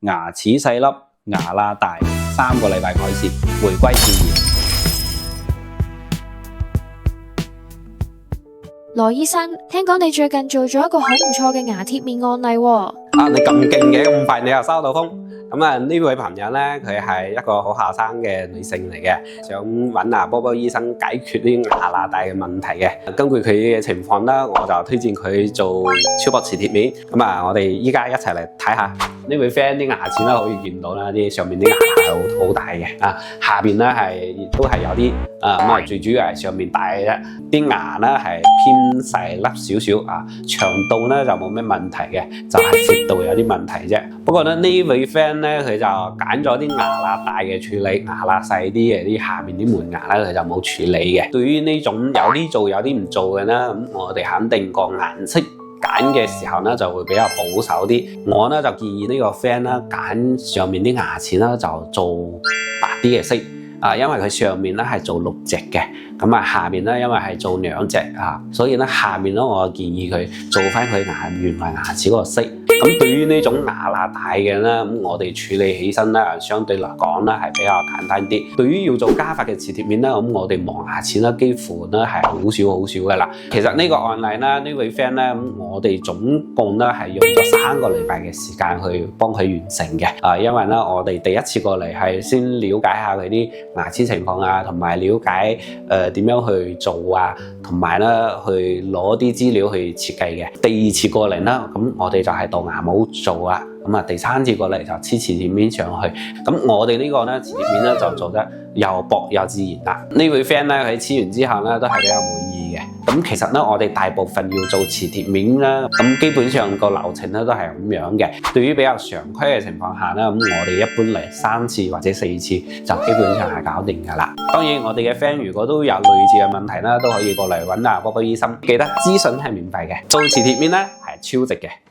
牙齒細粒、牙罅大，3個禮拜改善，回歸自然。羅醫生，聽講你最近做咗一個好唔錯嘅牙貼面案例喎。啊，你咁勁嘅，咁快你又收到風。咁啊，呢位朋友咧，佢係一個好後生嘅女性嚟嘅，想揾波波醫生解決啲牙罅大嘅問題嘅。根據佢嘅情況啦，我就推薦佢做超薄磁貼面。咁啊，我哋依家一齊嚟睇下呢位 friend 啲牙齒啦，可以見到啦，啲上面啲牙係好大嘅，啊，下邊咧亦都係有啲咁啊，最主要係上面大嘅啫，啲牙咧係偏細粒少少啊，長度咧就冇咩問題嘅，就係闊度有啲問題啫。不過咧呢位 friend 咧，佢就揀咗啲牙罅大嘅處理，牙罅細啲嘅啲下面啲門牙咧，佢就冇處理嘅。對於呢種有啲做有啲唔做嘅咧，咁我哋肯定個顏色揀嘅時候咧就會比較保守啲。我咧就建議呢個 friend 咧揀上面啲牙齒咧就做白啲嘅色。因為佢上面咧係做6隻嘅，咁啊下面咧因為係做2隻啊，所以咧下面咧我建議佢做翻佢原來牙齒嗰個色。咁對於呢種牙罅大嘅咧，咁我哋處理起身咧，相對嚟講咧係比較簡單啲。對於要做加法嘅磁貼面咧，咁我哋磨牙錢咧幾乎咧係好少嘅啦。其實呢個案例咧，呢位 friend 咧，咁我哋總共咧係用咗3個禮拜嘅時間去幫佢完成嘅。因為咧我哋第一次過嚟係先了解下佢啲牙齒情況啊，同埋了解點樣去做啊，同埋咧去攞啲資料去設計嘅。第二次過嚟啦，咁我哋就係到牙冇做啊，咁啊第3次過嚟就黐磁貼面上去。咁我哋呢個咧磁貼面咧就做得又薄又自然啦。呢位 friend 咧佢黐完之後咧都係比較滿意嘅。咁其實咧我哋大部分要做磁貼面啦，咁基本上個流程咧都係咁樣嘅。對於比較常規嘅情況下咧，咁我哋一般嚟3次或者4次就基本上係搞掂噶啦。當然我哋嘅 friend 如果都有類似嘅問題咧，都可以過嚟揾波波醫生。記得諮詢係免費嘅，做磁貼面咧係超值嘅。